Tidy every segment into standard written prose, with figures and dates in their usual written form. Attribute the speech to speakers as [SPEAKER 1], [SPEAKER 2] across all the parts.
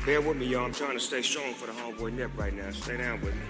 [SPEAKER 1] Bear with me, y'all. I'm trying to stay strong for the homeboy Nip right now. Stay down with me.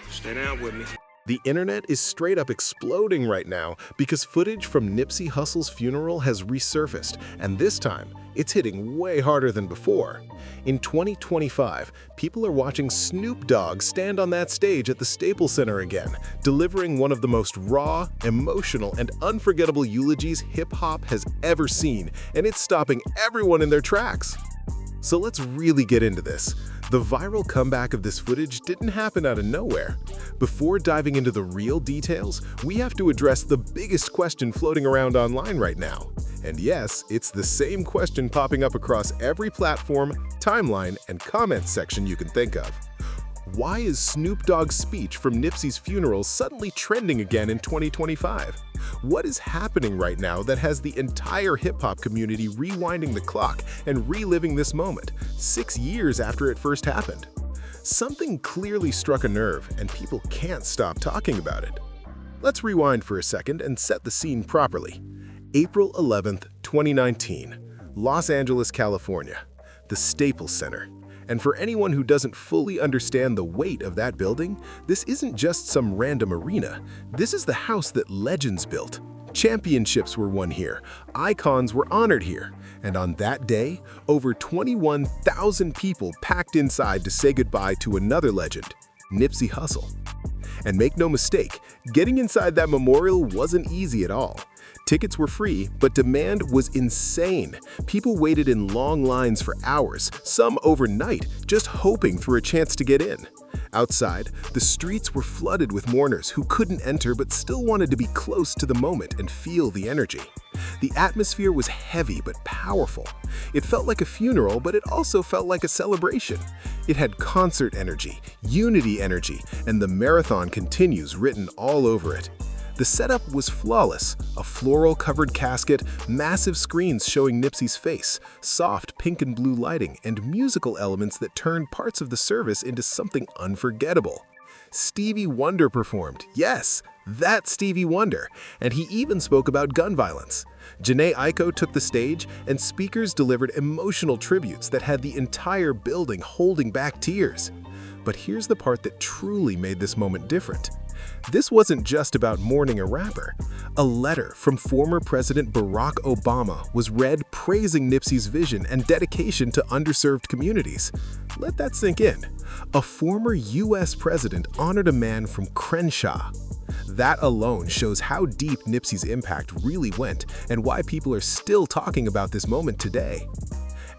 [SPEAKER 1] Stay down with me.
[SPEAKER 2] The internet is straight up exploding right now because footage from Nipsey Hussle's funeral has resurfaced, and this time, it's hitting way harder than before. In 2025, people are watching Snoop Dogg stand on that stage at the Staples Center again, delivering one of the most raw, emotional, and unforgettable eulogies hip-hop has ever seen, and it's stopping everyone in their tracks. So let's really get into this. The viral comeback of this footage didn't happen out of nowhere. Before diving into the real details, we have to address the biggest question floating around online right now. And yes, it's the same question popping up across every platform, timeline, and comments section you can think of. Why is Snoop Dogg's speech from Nipsey's funeral suddenly trending again in 2025? What is happening right now that has the entire hip-hop community rewinding the clock and reliving this moment, 6 years after it first happened? Something clearly struck a nerve, and people can't stop talking about it. Let's rewind for a second and set the scene properly. April 11th, 2019, Los Angeles, California, the Staples Center. And for anyone who doesn't fully understand the weight of that building, this isn't just some random arena. This is the house that legends built. Championships were won here, icons were honored here, and on that day, over 21,000 people packed inside to say goodbye to another legend, Nipsey Hussle. And make no mistake, getting inside that memorial wasn't easy at all. Tickets were free, but demand was insane. People waited in long lines for hours, some overnight, just hoping for a chance to get in. Outside, the streets were flooded with mourners who couldn't enter but still wanted to be close to the moment and feel the energy. The atmosphere was heavy but powerful. It felt like a funeral, but it also felt like a celebration. It had concert energy, unity energy, and the marathon continues written all over it. The setup was flawless, a floral-covered casket, massive screens showing Nipsey's face, soft pink and blue lighting, and musical elements that turned parts of the service into something unforgettable. Stevie Wonder performed, yes, that Stevie Wonder, and he even spoke about gun violence. Jhené Aiko took the stage, and speakers delivered emotional tributes that had the entire building holding back tears. But here's the part that truly made this moment different. This wasn't just about mourning a rapper. A letter from former President Barack Obama was read praising Nipsey's vision and dedication to underserved communities. Let that sink in. A former US president honored a man from Crenshaw. That alone shows how deep Nipsey's impact really went and why people are still talking about this moment today.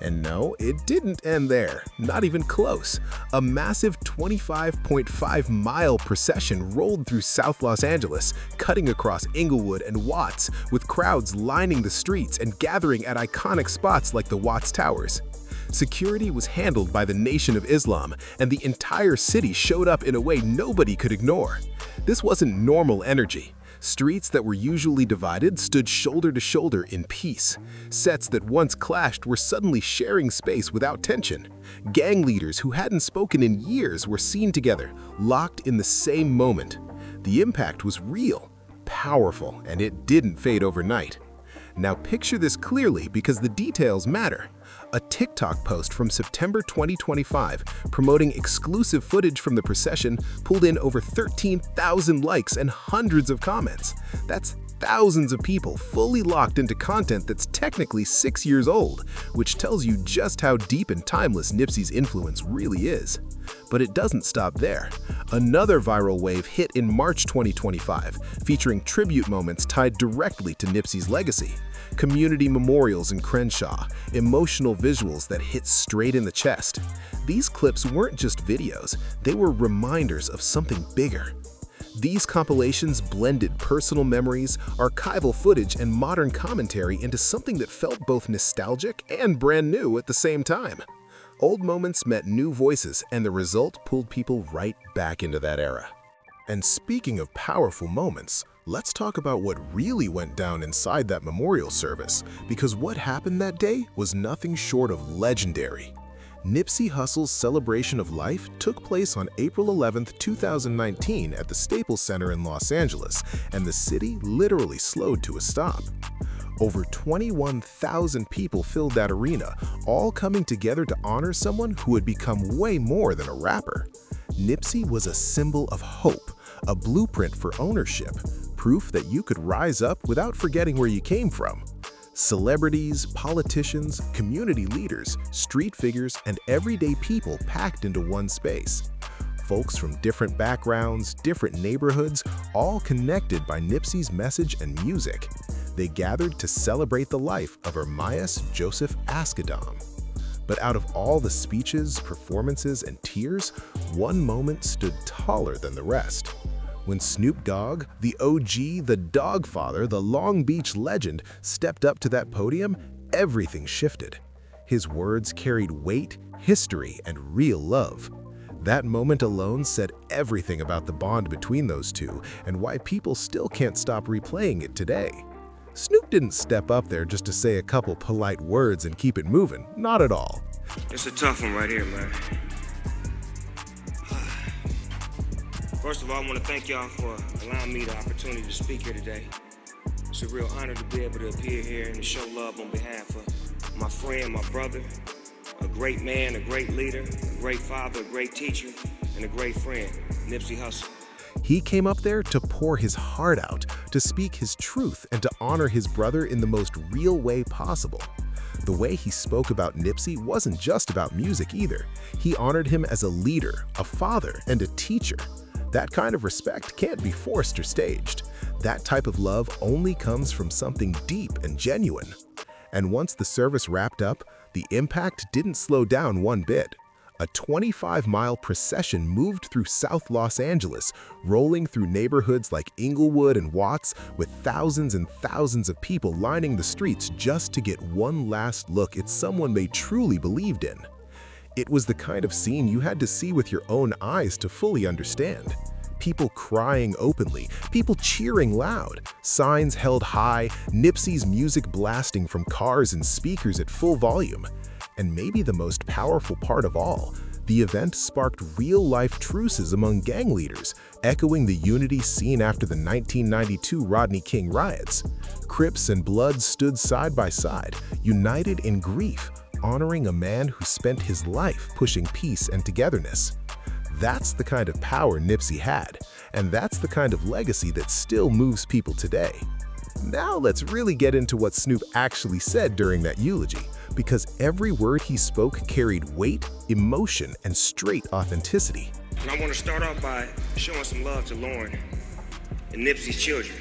[SPEAKER 2] And no, it didn't end there, not even close. A massive 25.5-mile procession rolled through South Los Angeles, cutting across Inglewood and Watts, with crowds lining the streets and gathering at iconic spots like the Watts Towers. Security was handled by the Nation of Islam, and the entire city showed up in a way nobody could ignore. This wasn't normal energy. Streets that were usually divided stood shoulder to shoulder in peace. Sets that once clashed were suddenly sharing space without tension. Gang leaders who hadn't spoken in years were seen together, locked in the same moment. The impact was real, powerful, and it didn't fade overnight. Now picture this clearly because the details matter. A TikTok post from September 2025 promoting exclusive footage from the procession pulled in over 13,000 likes and hundreds of comments. That's thousands of people fully locked into content that's technically 6 years old, which tells you just how deep and timeless Nipsey's influence really is. But it doesn't stop there. Another viral wave hit in March 2025, featuring tribute moments tied directly to Nipsey's legacy. Community memorials in Crenshaw, emotional visuals that hit straight in the chest. These clips weren't just videos, they were reminders of something bigger. These compilations blended personal memories, archival footage, and modern commentary into something that felt both nostalgic and brand new at the same time. Old moments met new voices, and the result pulled people right back into that era. And speaking of powerful moments, let's talk about what really went down inside that memorial service, because what happened that day was nothing short of legendary. Nipsey Hussle's celebration of life took place on April 11, 2019 at the Staples Center in Los Angeles, and the city literally slowed to a stop. Over 21,000 people filled that arena, all coming together to honor someone who had become way more than a rapper. Nipsey was a symbol of hope, a blueprint for ownership, proof that you could rise up without forgetting where you came from. Celebrities, politicians, community leaders, street figures, and everyday people packed into one space. Folks from different backgrounds, different neighborhoods, all connected by Nipsey's message and music. They gathered to celebrate the life of Ermias Joseph Askedom. But out of all the speeches, performances, and tears, one moment stood taller than the rest. When Snoop Dogg, the OG, the Dogfather, the Long Beach legend, stepped up to that podium, everything shifted. His words carried weight, history, and real love. That moment alone said everything about the bond between those two and why people still can't stop replaying it today. Snoop didn't step up there just to say a couple polite words and keep it moving, not at all.
[SPEAKER 1] It's a tough one right here, man. First of all, I want to thank y'all for allowing me the opportunity to speak here today. It's a real honor to be able to appear here and to show love on behalf of my friend, my brother, a great man, a great leader, a great father, a great teacher, and a great friend, Nipsey Hussle.
[SPEAKER 2] He came up there to pour his heart out, to speak his truth, and to honor his brother in the most real way possible. The way he spoke about Nipsey wasn't just about music either. He honored him as a leader, a father, and a teacher. That kind of respect can't be forced or staged. That type of love only comes from something deep and genuine. And once the service wrapped up, the impact didn't slow down one bit. A 25-mile procession moved through South Los Angeles, rolling through neighborhoods like Inglewood and Watts, with thousands and thousands of people lining the streets just to get one last look at someone they truly believed in. It was the kind of scene you had to see with your own eyes to fully understand. People crying openly, people cheering loud, signs held high, Nipsey's music blasting from cars and speakers at full volume. And maybe the most powerful part of all, the event sparked real-life truces among gang leaders, echoing the unity seen after the 1992 Rodney King riots. Crips and Bloods stood side by side, united in grief, honoring a man who spent his life pushing peace and togetherness. That's the kind of power Nipsey had, and that's the kind of legacy that still moves people today. Now let's really get into what Snoop actually said during that eulogy, because every word he spoke carried weight, emotion, and straight authenticity.
[SPEAKER 1] And I want to start off by showing some love to Lauren and Nipsey's children.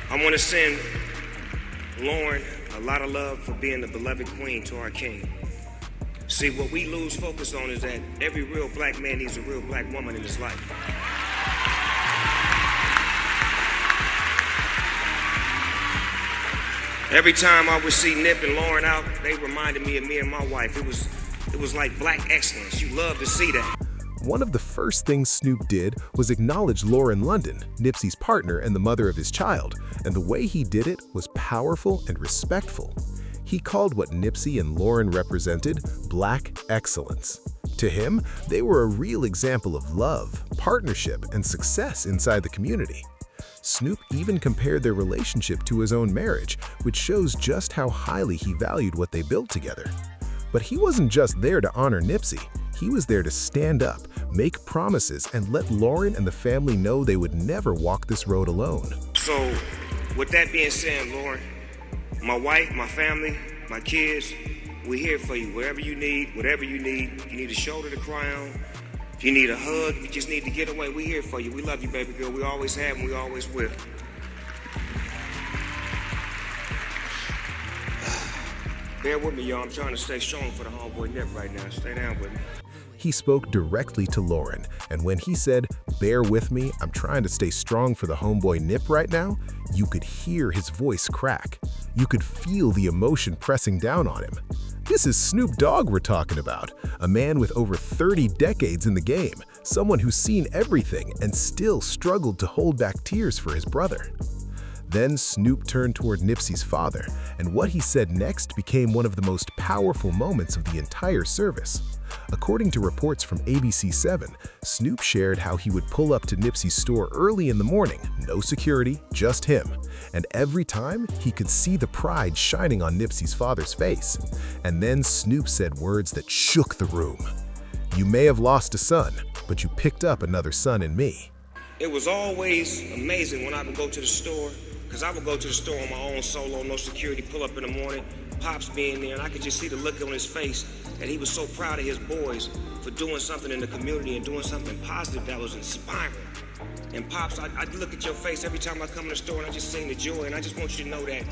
[SPEAKER 1] I want to send Lauren a lot of love for being the beloved queen to our king. See, what we lose focus on is that every real black man needs a real black woman in his life. Every time I would see Nip and Lauren out, they reminded me of me and my wife. It was like black excellence. You love to see that.
[SPEAKER 2] One of the first things Snoop did was acknowledge Lauren London, Nipsey's partner and the mother of his child, and the way he did it was powerful and respectful. He called what Nipsey and Lauren represented black excellence. To him, they were a real example of love, partnership, and success inside the community. Snoop even compared their relationship to his own marriage, which shows just how highly he valued what they built together. But he wasn't just there to honor Nipsey. He was there to stand up, make promises, and let Lauren and the family know they would never walk this road alone.
[SPEAKER 1] So, with that being said, Lauren, my wife, my family, my kids, we're here for you. Wherever you need, whatever you need. If you need a shoulder to cry on, if you need a hug, if you just need to get away, we're here for you. We love you, baby girl. We always have and we always will. Bear with me, y'all. I'm trying to stay strong for the homeboy Nip right now. Stay down with me.
[SPEAKER 2] He spoke directly to Lauren, and when he said, "Bear with me, I'm trying to stay strong for the homeboy Nip right now," you could hear his voice crack. You could feel the emotion pressing down on him. This is Snoop Dogg we're talking about, a man with over 30 decades in the game, someone who's seen everything and still struggled to hold back tears for his brother. Then Snoop turned toward Nipsey's father, and what he said next became one of the most powerful moments of the entire service. According to reports from ABC7, Snoop shared how he would pull up to Nipsey's store early in the morning, no security, just him. And every time, he could see the pride shining on Nipsey's father's face. And then Snoop said words that shook the room. "You may have lost a son, but you picked up another son in me."
[SPEAKER 1] It was always amazing when I would go to the store, because I would go to the store on my own solo, no security, pull up in the morning, Pops being there, and I could just see the look on his face that he was so proud of his boys for doing something in the community and doing something positive that was inspiring. And Pops, I'd look at your face every time I come in the store and I just sing the joy, and I just want you to know that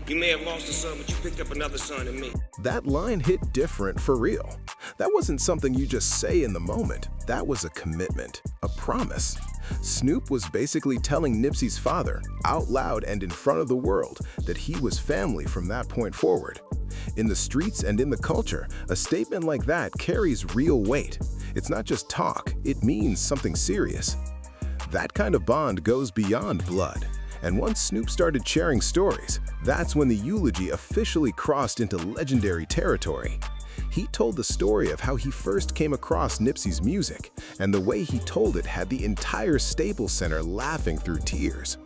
[SPEAKER 1] you may have lost a son, but you picked up another son in me.
[SPEAKER 2] That line hit different for real. That wasn't something you just say in the moment. That was a commitment, a promise. Snoop was basically telling Nipsey's father, out loud and in front of the world, that he was family from that point forward. In the streets and in the culture, a statement like that carries real weight. It's not just talk, it means something serious. That kind of bond goes beyond blood. And once Snoop started sharing stories, that's when the eulogy officially crossed into legendary territory. He told the story of how he first came across Nipsey's music, and the way he told it had the entire Staples Center laughing through tears.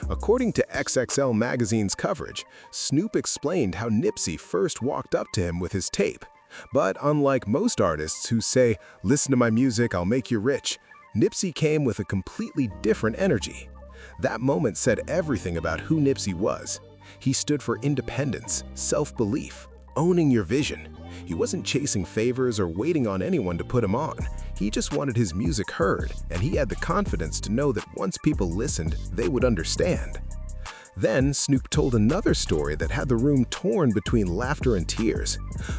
[SPEAKER 2] According to XXL Magazine's coverage, Snoop explained how Nipsey first walked up to him with his tape. But unlike most artists who say, "Listen to my music, I'll make you rich," Nipsey came with a completely different energy. That moment said everything about who Nipsey was. He stood for independence, self-belief, owning your vision. He wasn't chasing favors or waiting on anyone to put him on. He just wanted his music heard, and he had the confidence to know that once people listened, they would understand. Then Snoop told another story that had the room torn between laughter and tears.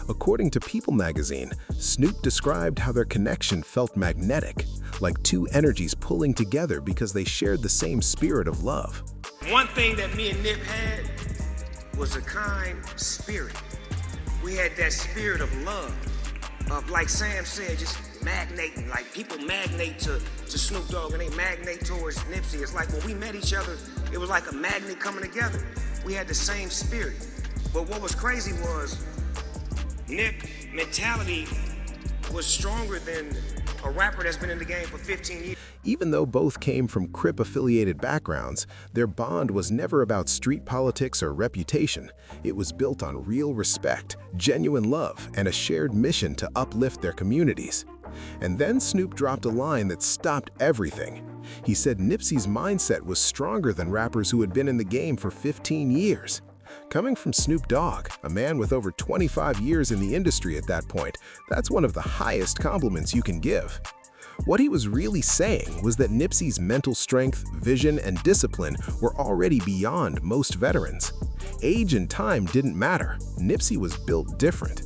[SPEAKER 2] According to People magazine, Snoop described how their connection felt magnetic, like two energies pulling together because they shared the same spirit of love.
[SPEAKER 1] One thing that me and Nip had was a kind spirit. We had that spirit of love, of, like Sam said, just magnating, like people magnate to Snoop Dogg and they magnate towards Nipsey. It's like when we met each other, it was like a magnet coming together. We had the same spirit. But what was crazy was Nip mentality was stronger than a rapper that's been in the game for 15 years.
[SPEAKER 2] Even though both came from Crip-affiliated backgrounds, their bond was never about street politics or reputation. It was built on real respect, genuine love, and a shared mission to uplift their communities. And then Snoop dropped a line that stopped everything. He said Nipsey's mindset was stronger than rappers who had been in the game for 15 years. Coming from Snoop Dogg, a man with over 25 years in the industry at that point, that's one of the highest compliments you can give. What he was really saying was that Nipsey's mental strength, vision, and discipline were already beyond most veterans. Age and time didn't matter. Nipsey was built different.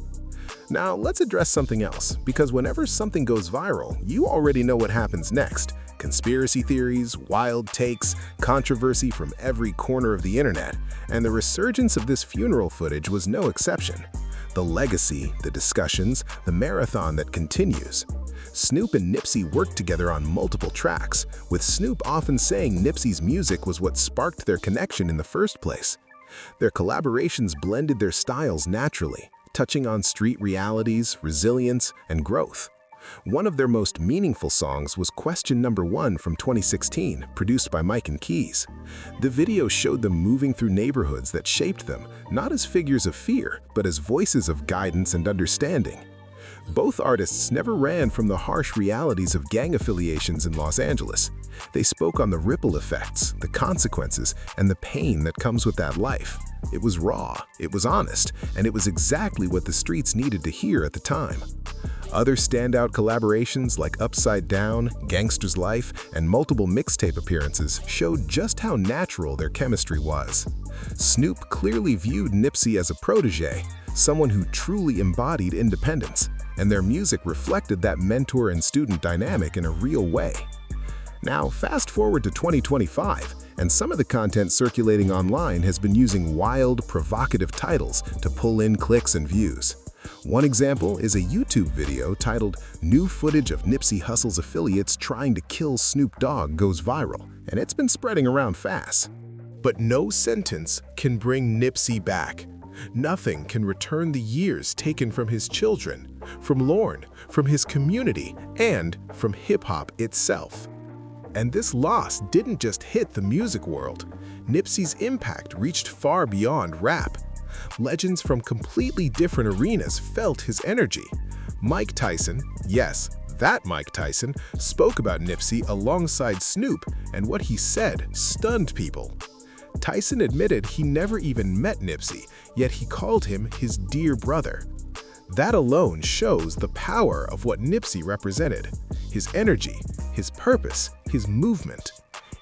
[SPEAKER 2] Now, let's address something else, because whenever something goes viral, you already know what happens next. Conspiracy theories, wild takes, controversy from every corner of the internet, and the resurgence of this funeral footage was no exception. The legacy, the discussions, the marathon that continues. Snoop and Nipsey worked together on multiple tracks, with Snoop often saying Nipsey's music was what sparked their connection in the first place. Their collaborations blended their styles naturally, touching on street realities, resilience, and growth. One of their most meaningful songs was Question Number 1 from 2016, produced by Mike and Keys. The video showed them moving through neighborhoods that shaped them, not as figures of fear, but as voices of guidance and understanding. Both artists never ran from the harsh realities of gang affiliations in Los Angeles. They spoke on the ripple effects, the consequences, and the pain that comes with that life. It was raw, it was honest, and it was exactly what the streets needed to hear at the time. Other standout collaborations like Upside Down, Gangsta's Life, and multiple mixtape appearances showed just how natural their chemistry was. Snoop clearly viewed Nipsey as a protege, someone who truly embodied independence, and their music reflected that mentor and student dynamic in a real way. Now, fast forward to 2025, and some of the content circulating online has been using wild, provocative titles to pull in clicks and views. One example is a YouTube video titled "New Footage of Nipsey Hussle's Affiliates Trying to Kill Snoop Dogg Goes Viral," and it's been spreading around fast. But no sentence can bring Nipsey back. Nothing can return the years taken from his children, from Lorne, from his community, and from hip-hop itself. And this loss didn't just hit the music world. Nipsey's impact reached far beyond rap. Legends from completely different arenas felt his energy. Mike Tyson, yes, that Mike Tyson, spoke about Nipsey alongside Snoop, and what he said stunned people. Tyson admitted he never even met Nipsey, yet he called him his dear brother. That alone shows the power of what Nipsey represented. His energy, his purpose, his movement.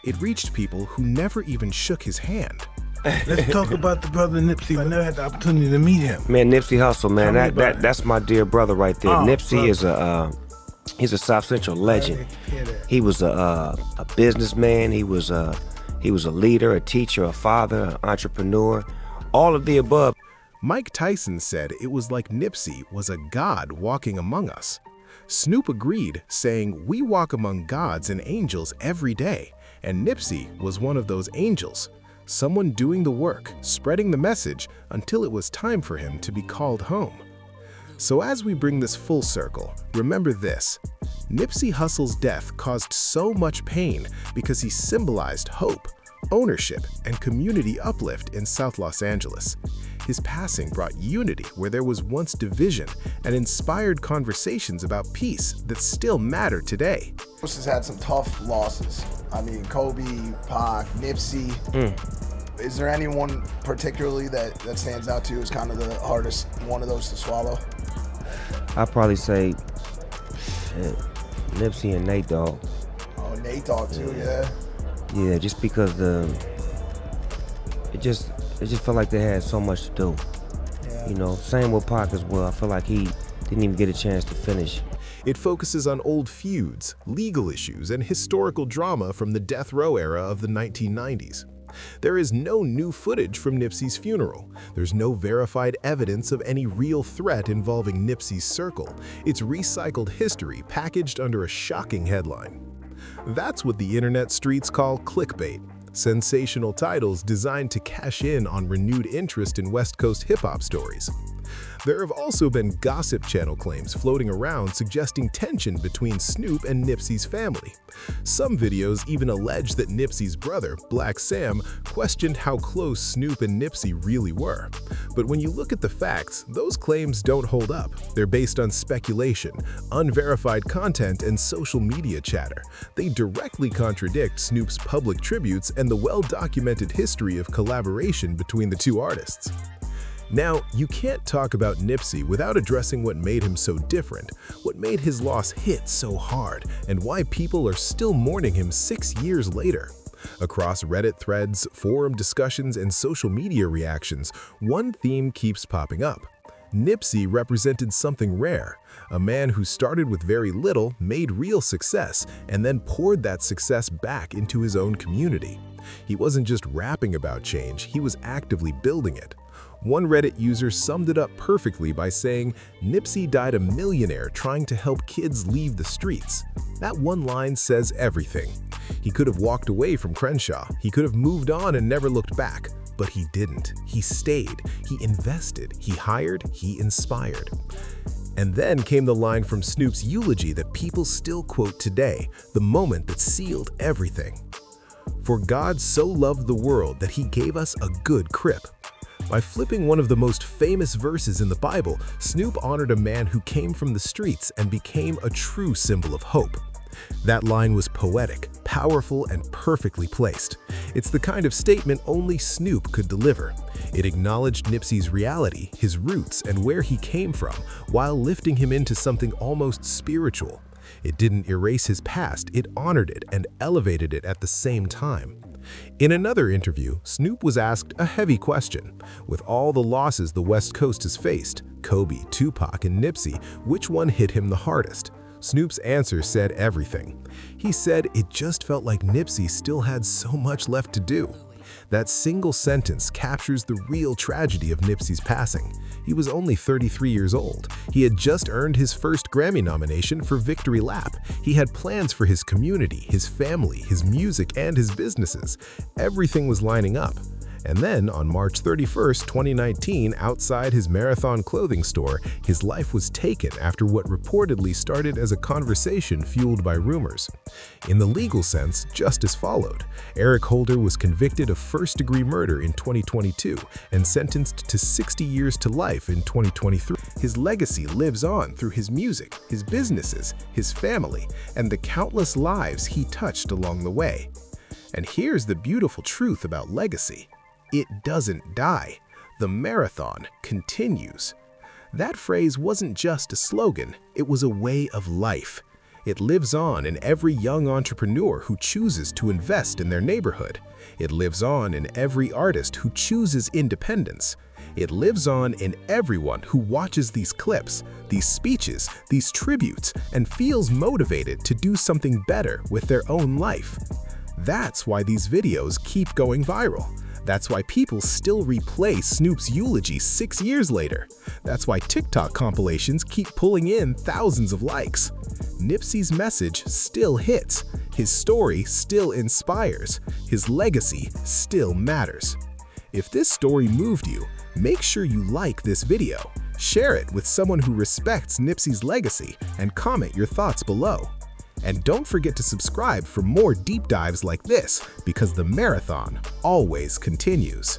[SPEAKER 2] It reached people who never even shook his hand.
[SPEAKER 3] Let's talk about the brother Nipsey. I never had the opportunity to meet him.
[SPEAKER 1] Man, Nipsey Hussle, man, that's my dear brother right there. Nipsey
[SPEAKER 3] brother.
[SPEAKER 1] He's a South Central legend. He was a businessman. He was a leader, a teacher, a father, an entrepreneur, all of the above.
[SPEAKER 2] Mike Tyson said it was like Nipsey was a god walking among us. Snoop agreed, saying, "We walk among gods and angels every day," and Nipsey was one of those angels, someone doing the work, spreading the message until it was time for him to be called home. So as we bring this full circle, remember this: Nipsey Hussle's death caused so much pain because he symbolized hope, ownership, and community uplift in South Los Angeles. His passing brought unity where there was once division and inspired conversations about peace that still matter today.
[SPEAKER 4] Has had some tough losses. I mean, Kobe, Pac, Nipsey. Is there anyone particularly that stands out to you as kind of the hardest one of those to swallow?
[SPEAKER 1] I'd probably say Nipsey and Nate Dogg.
[SPEAKER 4] Oh, Nate Dogg too, yeah.
[SPEAKER 1] Yeah, just because it just felt like they had so much to do.
[SPEAKER 4] Yeah.
[SPEAKER 1] You know, same with Pac as well. I feel like he didn't even get a chance to finish.
[SPEAKER 2] It focuses on old feuds, legal issues, and historical drama from the death row era of the 1990s. There is no new footage from Nipsey's funeral. There's no verified evidence of any real threat involving Nipsey's circle. It's recycled history packaged under a shocking headline. That's what the internet streets call clickbait. Sensational titles designed to cash in on renewed interest in West Coast hip-hop stories. There have also been gossip channel claims floating around suggesting tension between Snoop and Nipsey's family. Some videos even allege that Nipsey's brother, Black Sam, questioned how close Snoop and Nipsey really were. But when you look at the facts, those claims don't hold up. They're based on speculation, unverified content, and social media chatter. They directly contradict Snoop's public tributes and the well-documented history of collaboration between the two artists. Now, you can't talk about Nipsey without addressing what made him so different, what made his loss hit so hard, and why people are still mourning him 6 years later. Across Reddit threads, forum discussions, and social media reactions, one theme keeps popping up. Nipsey represented something rare, a man who started with very little, made real success, and then poured that success back into his own community. He wasn't just rapping about change, he was actively building it. One Reddit user summed it up perfectly by saying, "Nipsey died a millionaire trying to help kids leave the streets." That one line says everything. He could have walked away from Crenshaw, he could have moved on and never looked back, but he didn't. He stayed, he invested, he hired, he inspired. And then came the line from Snoop's eulogy that people still quote today, the moment that sealed everything. "For God so loved the world that he gave us a good crip." By flipping one of the most famous verses in the Bible, Snoop honored a man who came from the streets and became a true symbol of hope. That line was poetic, powerful, and perfectly placed. It's the kind of statement only Snoop could deliver. It acknowledged Nipsey's reality, his roots, and where he came from, while lifting him into something almost spiritual. It didn't erase his past, it honored it and elevated it at the same time. In another interview, Snoop was asked a heavy question. With all the losses the West Coast has faced, Kobe, Tupac, and Nipsey, which one hit him the hardest? Snoop's answer said everything. He said it just felt like Nipsey still had so much left to do. That single sentence captures the real tragedy of Nipsey's passing. He was only 33 years old. He had just earned his first Grammy nomination for Victory Lap. He had plans for his community, his family, his music, and his businesses. Everything was lining up. And then, on March 31, 2019, outside his Marathon clothing store, his life was taken after what reportedly started as a conversation fueled by rumors. In the legal sense, justice followed. Eric Holder was convicted of first-degree murder in 2022 and sentenced to 60 years to life in 2023. His legacy lives on through his music, his businesses, his family, and the countless lives he touched along the way. And here's the beautiful truth about legacy. It doesn't die. The marathon continues. That phrase wasn't just a slogan, it was a way of life. It lives on in every young entrepreneur who chooses to invest in their neighborhood. It lives on in every artist who chooses independence. It lives on in everyone who watches these clips, these speeches, these tributes, and feels motivated to do something better with their own life. That's why these videos keep going viral. That's why people still replay Snoop's eulogy 6 years later. That's why TikTok compilations keep pulling in thousands of likes. Nipsey's message still hits. His story still inspires. His legacy still matters. If this story moved you, make sure you like this video, share it with someone who respects Nipsey's legacy, and comment your thoughts below. And don't forget to subscribe for more deep dives like this, because the marathon always continues.